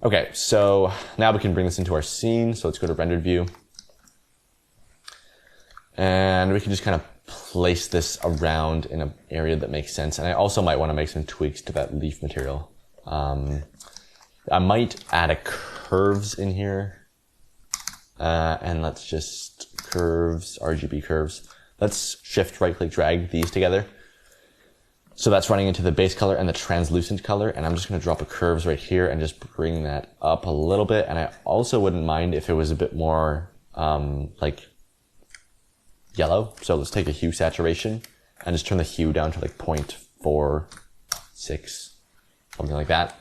Okay, so now we can bring this into our scene. So let's go to rendered view. And we can just kind of place this around in an area that makes sense. And I also might want to make some tweaks to that leaf material. I might add a curves in here. And let's just curves, RGB curves. Let's shift right click drag these together. So that's running into the base color and the translucent color. And I'm just going to drop a curves right here and just bring that up a little bit. And I also wouldn't mind if it was a bit more, like yellow. So let's take a hue saturation and just turn the hue down to like 0.46, something like that.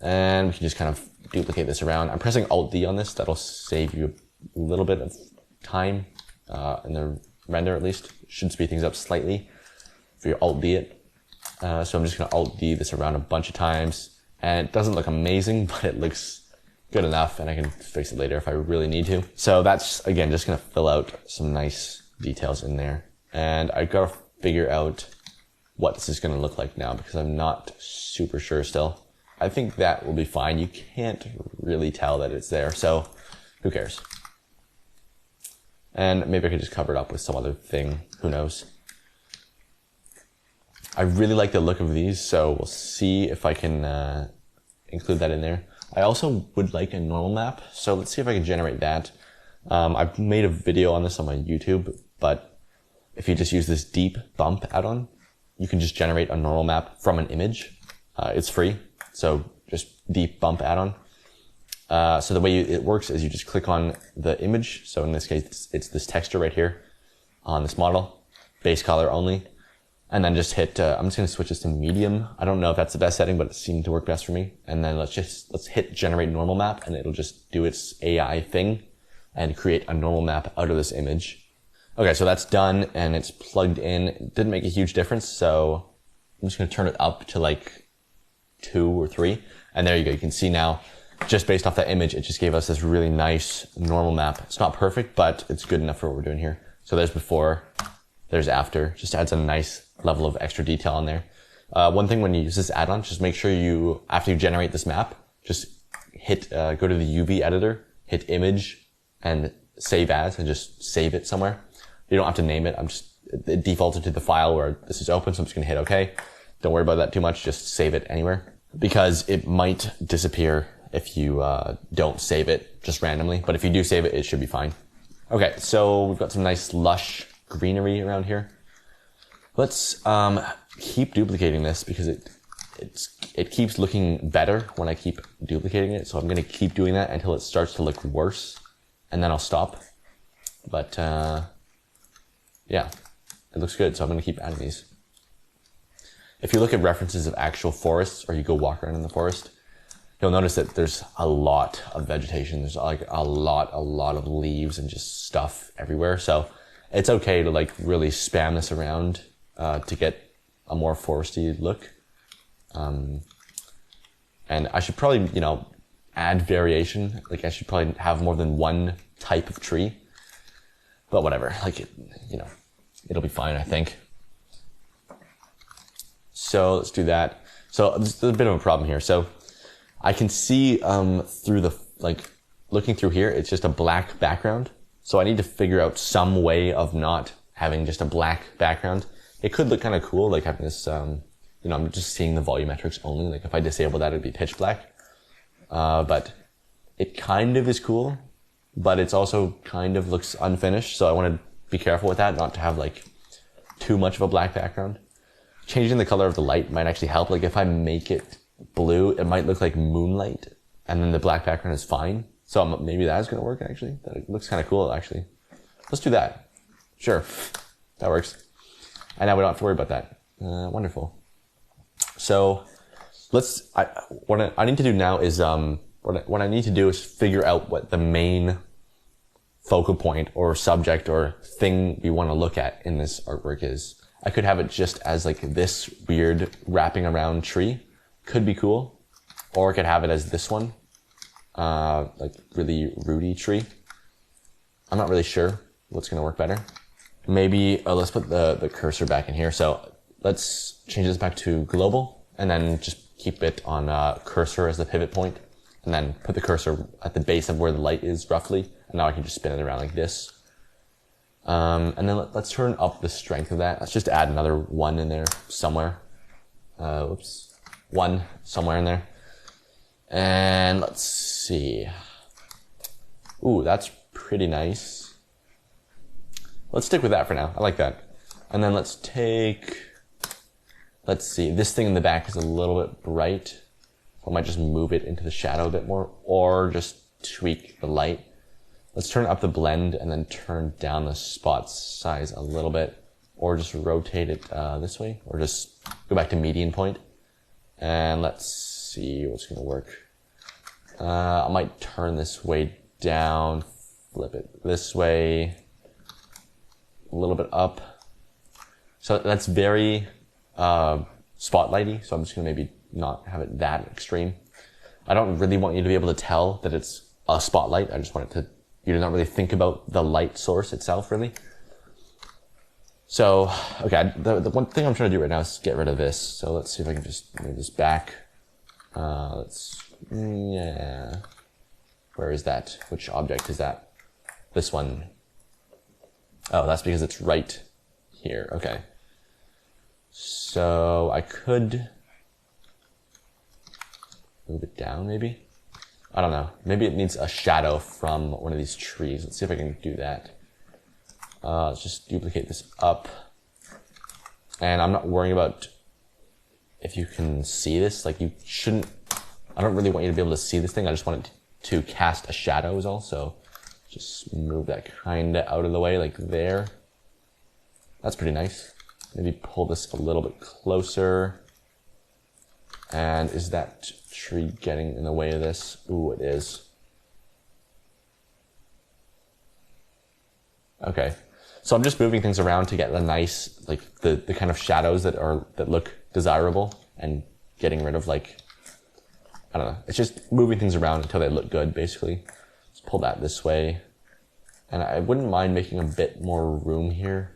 And we can just kind of duplicate this around. I'm pressing Alt-D on this. That'll save you a little bit of time in the render, at least. Should speed things up slightly if you Alt-D it. So I'm just going to Alt-D this around a bunch of times. And it doesn't look amazing, but it looks good enough, and I can fix it later if I really need to. So that's, again, just going to fill out some nice details in there. And I've got to figure out what this is going to look like now, because I'm not super sure still. I think that will be fine. You can't really tell that it's there, so who cares? And maybe I could just cover it up with some other thing. Who knows? I really like the look of these, so we'll see if I can include that in there. I also would like a normal map, so let's see if I can generate that. I've made a video on this on my YouTube, but if you just use this deep bump add-on, you can just generate a normal map from an image. It's free, so just deep bump add-on. So the way it works is you just click on the image. So in this case, it's this texture right here on this model, base color only. And then just hit, I'm just going to switch this to medium. I don't know if that's the best setting, but it seemed to work best for me. And then let's hit generate normal map, and it'll just do its AI thing and create a normal map out of this image. Okay, so that's done and it's plugged in. It didn't make a huge difference, so I'm just going to turn it up to like 2 or 3. And there you go. You can see now, just based off that image, it just gave us this really nice normal map. It's not perfect, but it's good enough for what we're doing here. So there's before, there's after. Just adds a nice level of extra detail on there. One thing when you use this add-on, just make sure you, after you generate this map, just hit, go to the UV editor, hit image and save as, and just save it somewhere. You don't have to name it. It defaulted to the file where this is open, so I'm just gonna hit OK. Don't worry about that too much. Just save it anywhere, because it might disappear if you don't save it just randomly. But if you do save it, it should be fine. Okay, so we've got some nice lush greenery around here. Let's keep duplicating this, because it keeps looking better when I keep duplicating it. So I'm going to keep doing that until it starts to look worse, and then I'll stop. But yeah, it looks good. So I'm going to keep adding these. If you look at references of actual forests, or you go walk around in the forest, you'll notice that there's a lot of vegetation. There's like a lot of leaves and just stuff everywhere. So it's okay to like really spam this around to get a more foresty look. And I should probably, add variation. Like I should probably have more than one type of tree, but whatever, like, it'll be fine, I think. So let's do that. So there's a bit of a problem here. So I can see, through the, looking through here, it's just a black background. So I need to figure out some way of not having just a black background. It could look kind of cool, like having this, I'm just seeing the volumetrics only. Like if I disable that, it'd be pitch black. But it kind of is cool, but it's also kind of looks unfinished. So I want to be careful with that, not to have like too much of a black background. Changing the color of the light might actually help. Like if I make it blue, it might look like moonlight, and then the black background is fine. So maybe that's going to work actually. That looks kind of cool actually. Let's do that. Sure. That works. And now we don't have to worry about that. Wonderful. So what I need to do now is, what I need to do is figure out what the main focal point or subject or thing we want to look at in this artwork is. I could have it just as like this weird wrapping around tree. Could be cool. Or I could have it as this one. Like really rooty tree. I'm not really sure what's going to work better. Maybe, let's put the cursor back in here. So let's change this back to global, and then just keep it on cursor as the pivot point. and then put the cursor at the base of where the light is roughly. And now I can just spin it around like this. And then let's turn up the strength of that. Let's just add another 1 in there somewhere. Whoops. 1 somewhere in there. And let's see. Ooh, that's pretty nice. Let's stick with that for now. I like that. And then let's see, this thing in the back is a little bit bright. So I might just move it into the shadow a bit more, or just tweak the light. Let's turn up the blend and then turn down the spot size a little bit, or just rotate it this way, or just go back to median point. And let's see what's gonna work. I might turn this way down, flip it this way, a little bit up. So that's very spotlighty, so I'm just gonna maybe not have it that extreme. I don't really want you to be able to tell that it's a spotlight. I just want you to not really think about the light source itself, really. So, okay, the one thing I'm trying to do right now is get rid of this. So let's see if I can just move this back. Yeah. Where is that? Which object is that? This one. Oh, that's because it's right here. Okay. So I could move it down, maybe? I don't know. Maybe it needs a shadow from one of these trees. Let's see if I can do that. Let's just duplicate this up. And I'm not worrying about if you can see this. Like, you shouldn't... I don't really want you to be able to see this thing. I just want it to cast a shadow is all. So just move that kind of out of the way, like there. That's pretty nice. Maybe pull this a little bit closer. And is that tree getting in the way of this? Ooh, it is. Okay. So I'm just moving things around to get the nice, like the kind of shadows that look desirable, and getting rid of, like, I don't know. It's just moving things around until they look good, basically. Let's pull that this way. And I wouldn't mind making a bit more room here.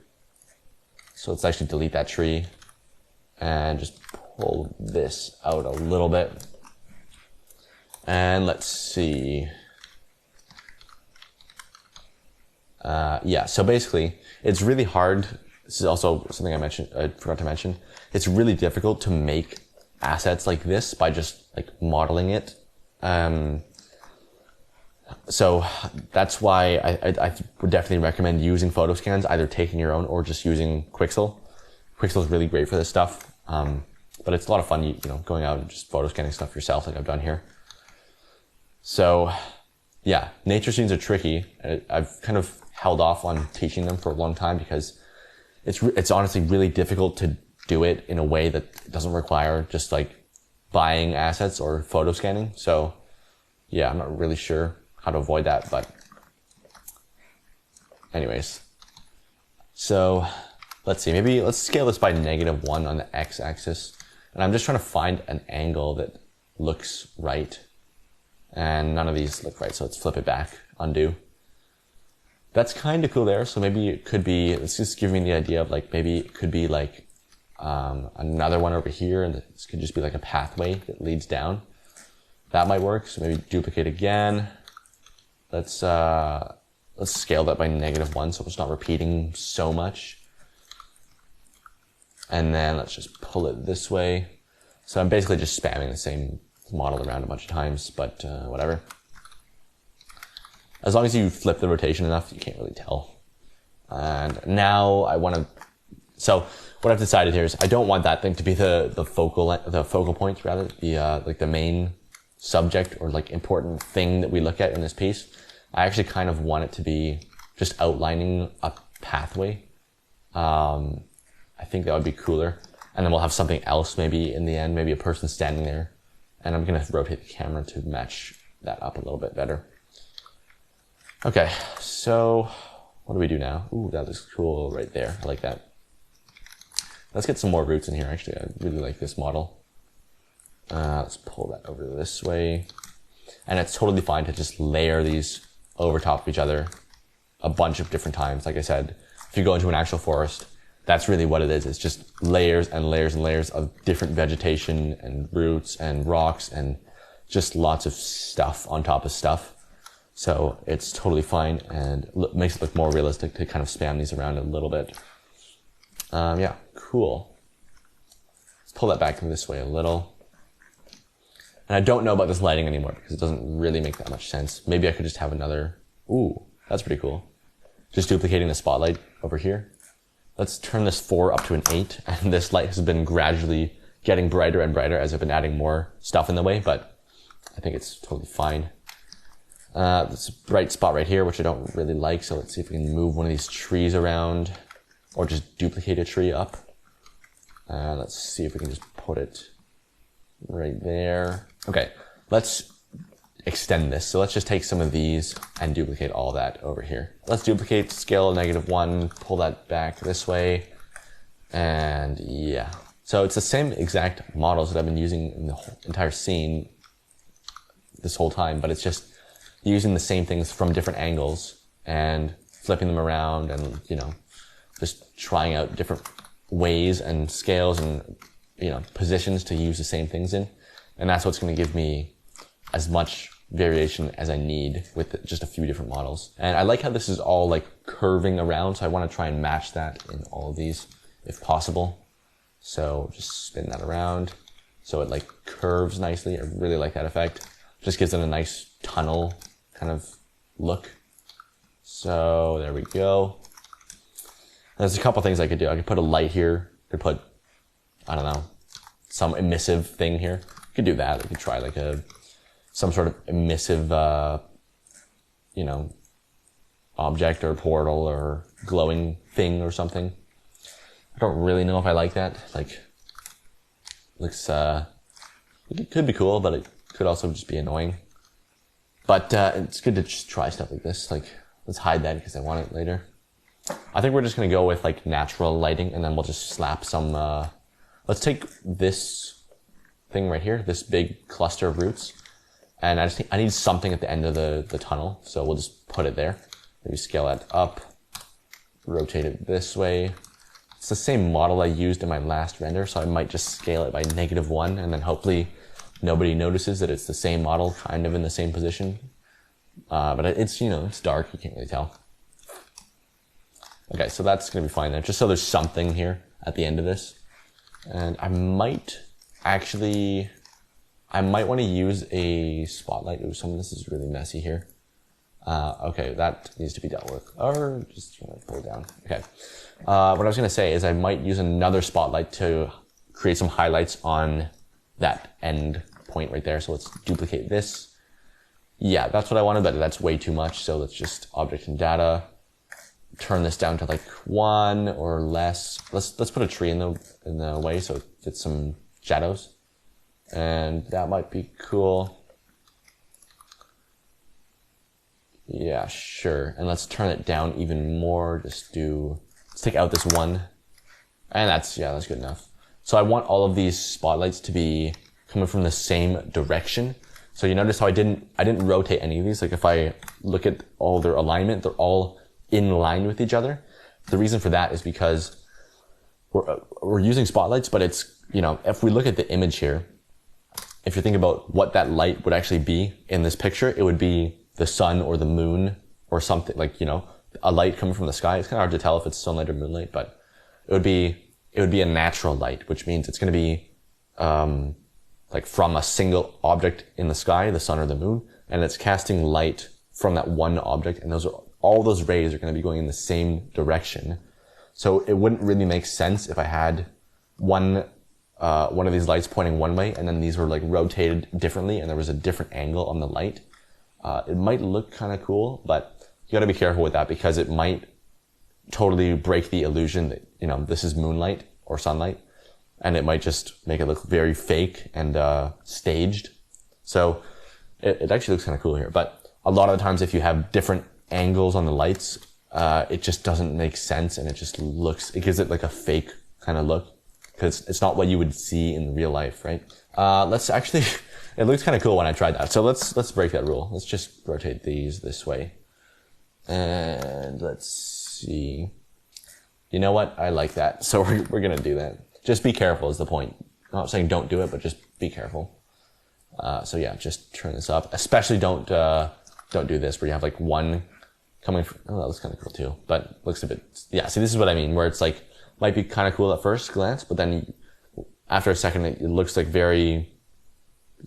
So let's actually delete that tree and just pull this out a little bit. And let's see. Yeah, so basically, it's really hard. This is also something I forgot to mention. It's really difficult to make assets like this by just like modeling it. So that's why I would definitely recommend using photo scans, either taking your own or just using Quixel. Quixel is really great for this stuff. But it's a lot of fun, you know, going out and just photo scanning stuff yourself, like I've done here. So yeah, nature scenes are tricky. I've kind of held off on teaching them for a long time because it's honestly really difficult to do it in a way that doesn't require just like buying assets or photo scanning. So yeah, I'm not really sure how to avoid that, but anyways. So let's see, maybe let's scale this by -1 on the x-axis. And I'm just trying to find an angle that looks right. And none of these look right, so let's flip it back, undo. That's kind of cool there, so maybe it could be, it's just giving me the idea of like, maybe it could be like another one over here, and this could just be like a pathway that leads down. That might work, so maybe duplicate again. Let's scale that by -1 so it's not repeating so much. And then let's just pull it this way. So I'm basically just spamming the same model around a bunch of times, but whatever. As long as you flip the rotation enough, you can't really tell. And now I want to, so what I've decided here is I don't want that thing to be the focal point, rather, like the main subject or like important thing that we look at in this piece. I actually kind of want it to be just outlining a pathway. I think that would be cooler. And then we'll have something else maybe in the end, maybe a person standing there. And I'm going to rotate the camera to match that up a little bit better. Okay, so what do we do now? Ooh, that looks cool right there. I like that. Let's get some more roots in here. Actually, I really like this model. Let's pull that over this way. And it's totally fine to just layer these over top of each other a bunch of different times. Like I said, if you go into an actual forest, that's really what it is. It's just layers and layers and layers of different vegetation and roots and rocks and just lots of stuff on top of stuff. So it's totally fine and makes it look more realistic to kind of spam these around a little bit. Yeah, cool. Let's pull that back this way a little. And I don't know about this lighting anymore because it doesn't really make that much sense. Maybe I could just have another, ooh, that's pretty cool. Just duplicating the spotlight over here. Let's turn this 4 up to an 8, and this light has been gradually getting brighter and brighter as I've been adding more stuff in the way, but I think it's totally fine. There's a bright spot right here, which I don't really like, so let's see if we can move one of these trees around, or just duplicate a tree up. Let's see if we can just put it right there. Okay, let's extend this. So let's just take some of these and duplicate all that over here. Let's duplicate scale -1, pull that back this way, and yeah. So it's the same exact models that I've been using in the whole entire scene this whole time, but it's just using the same things from different angles and flipping them around and, you know, just trying out different ways and scales and, you know, positions to use the same things in. And that's what's going to give me as much variation as I need with just a few different models. And I like how this is all like curving around, so I want to try and match that in all of these if possible. So just spin that around so it like curves nicely. I really like that effect. Just gives it a nice tunnel kind of look. So there we go. There's a couple things I could do. I could put a light here. I could put, I don't know, some emissive thing here. I could do that. I could try like some sort of emissive, you know, object or portal or glowing thing or something. I don't really know if I like that. Like, looks, it could be cool, but it could also just be annoying. But it's good to just try stuff like this. Like, let's hide that because I want it later. I think we're just going to go with like natural lighting, and then we'll just slap some, let's take this thing right here, this big cluster of roots. And I need something at the end of the tunnel. So we'll just put it there. Maybe scale that up, rotate it this way. It's the same model I used in my last render, so I might just scale it by -1, and then hopefully nobody notices that it's the same model, kind of in the same position. But it's, you know, it's dark, you can't really tell. Okay, so that's gonna be fine there, just so there's something here at the end of this. And I might want to use a spotlight. Ooh, some of this is really messy here. Okay, that needs to be dealt with. Or just pull it down. Okay. What I was going to say is I might use another spotlight to create some highlights on that end point right there. So let's duplicate this. Yeah, that's what I wanted, but that's way too much. So let's just object and data. Turn this down to like 1 or less. Let's put a tree in the way so it gets some shadows. And that might be cool. Yeah, sure. And let's turn it down even more. Let's take out this 1. And that's good enough. So I want all of these spotlights to be coming from the same direction. So you notice how I didn't rotate any of these. Like if I look at all their alignment, they're all in line with each other. The reason for that is because we're using spotlights, but it's, you know, if we look at the image here, if you think about what that light would actually be in this picture, it would be the sun or the moon or something, like, you know, a light coming from the sky. It's kind of hard to tell if it's sunlight or moonlight, but it would be a natural light, which means it's going to be like from a single object in the sky, the sun or the moon, and it's casting light from that one object, and all those rays are going to be going in the same direction. So it wouldn't really make sense if I had one of these lights pointing one way, and then these were like rotated differently, and there was a different angle on the light. It might look kind of cool, but you got to be careful with that because it might totally break the illusion that, you know, this is moonlight or sunlight, and it might just make it look very fake and staged. So it actually looks kind of cool here, but a lot of the times if you have different angles on the lights, it just doesn't make sense, and it gives it like a fake kind of look, because it's not what you would see in real life, right? It looks kind of cool when I tried that. So let's break that rule. Let's just rotate these this way. And let's see. You know what? I like that. So we're going to do that. Just be careful is the point. I'm not saying don't do it, but just be careful. So yeah, just turn this up. Especially don't do this where you have like one coming from, oh, that looks kind of cool too, but looks a bit, yeah, see, this is what I mean, where it's like, might be kind of cool at first glance, but then after a second, it looks like very,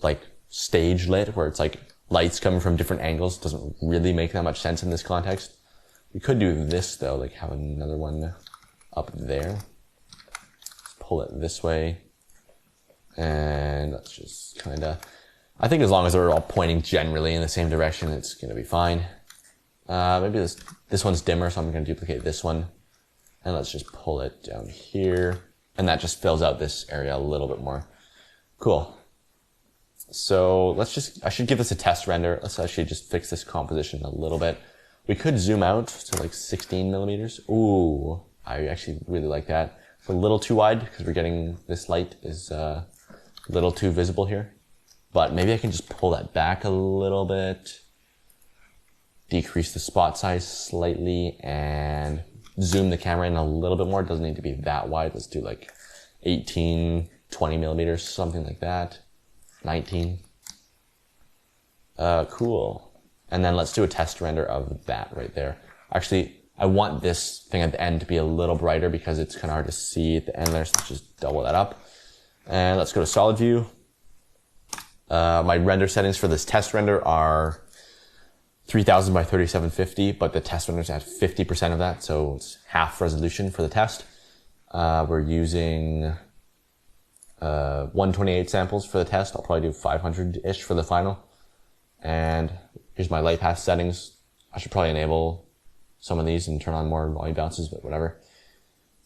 like, stage lit, where it's like lights coming from different angles. Doesn't really make that much sense in this context. We could do this though, like have another one up there. Let's pull it this way. And let's just kind of, I think as long as they're all pointing generally in the same direction, it's going to be fine. Maybe this one's dimmer, so I'm going to duplicate this one. And let's just pull it down here. And that just fills out this area a little bit more. Cool. So I should give this a test render. Let's actually just fix this composition a little bit. We could zoom out to like 16 millimeters. Ooh, I actually really like that. It's a little too wide because we're getting, this light is a little too visible here. But maybe I can just pull that back a little bit. Decrease the spot size slightly and zoom the camera in a little bit more. It doesn't need to be that wide. Let's do like 18, 20 millimeters, something like that. 19. Cool. And then let's do a test render of that right there. Actually, I want this thing at the end to be a little brighter because it's kind of hard to see at the end there. So let's just double that up. And let's go to solid view. My render settings for this test render are 3000 by 3750, but the test render's at 50% of that, so it's half resolution for the test. We're using 128 samples for the test. I'll probably do 500-ish for the final. And here's my light path settings. I should probably enable some of these and turn on more volume bounces, but whatever.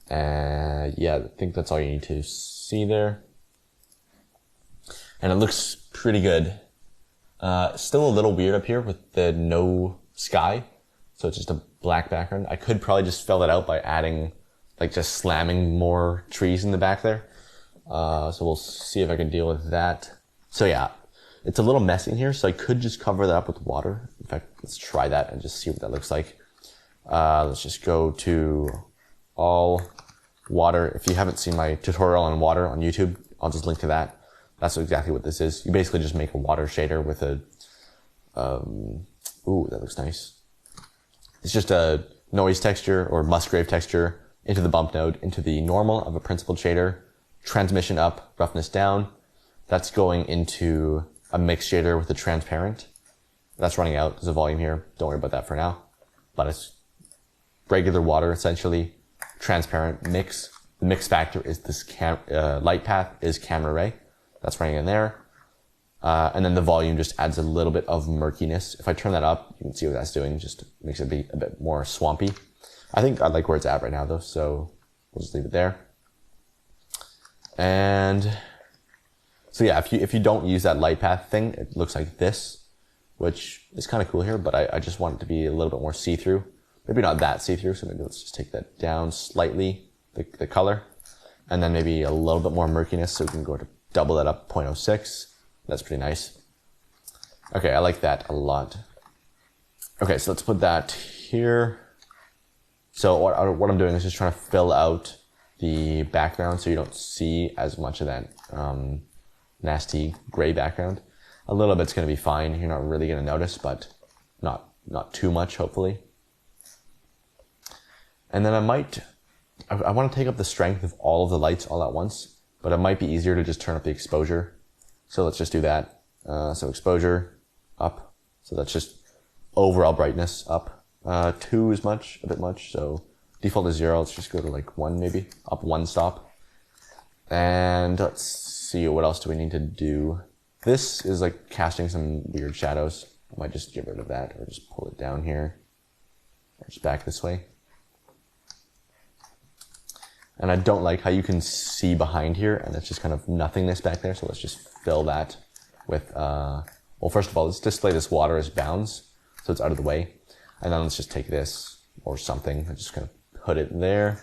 Yeah, I think that's all you need to see there. And it looks pretty good. Still a little weird up here with the no sky. So it's just a black background. I could probably just fill that out by adding, like just slamming more trees in the back there. So we'll see if I can deal with that. So yeah, it's a little messy in here. So I could just cover that up with water. In fact, let's try that and just see what that looks like. Let's just go to all water. If you haven't seen my tutorial on water on YouTube, I'll just link to that. That's exactly what this is. You basically just make a water shader with a, ooh, that looks nice. It's just a noise texture or Musgrave texture into the bump node, into the normal of a principled shader, transmission up, roughness down. That's going into a mix shader with a transparent. That's running out. There's a volume here. Don't worry about that for now. But it's regular water, essentially, transparent mix. The mix factor is this light path is camera ray. That's running in there. And then the volume just adds a little bit of murkiness. If I turn that up, you can see what that's doing. Just makes it be a bit more swampy. I think I like where it's at right now though, so we'll just leave it there. And so yeah, if you don't use that light path thing, it looks like this, which is kind of cool here, but I just want it to be a little bit more see-through. Maybe not that see-through, so maybe let's just take that down slightly, the color. And then maybe a little bit more murkiness, so we can go to double that up, 0.06. That's pretty nice. Okay, I like that a lot. Okay, so let's put that here. So what I'm doing is just trying to fill out the background so you don't see as much of that nasty gray background. A little bit's going to be fine. You're not really going to notice, but not too much, hopefully. And then I want to take up the strength of all of the lights all at once. But it might be easier to just turn up the exposure. So let's just do that. So exposure up. So that's just overall brightness up. 2 is a bit much. So default is 0. Let's just go to like 1 maybe. Up 1 stop. And let's see, what else do we need to do? This is like casting some weird shadows. I might just get rid of that or just pull it down here. Or just back this way. And I don't like how you can see behind here and it's just kind of nothingness back there. So let's just fill that with, well, first of all, let's display this water as bounds. So it's out of the way. And then let's just take this or something and just kind of put it there.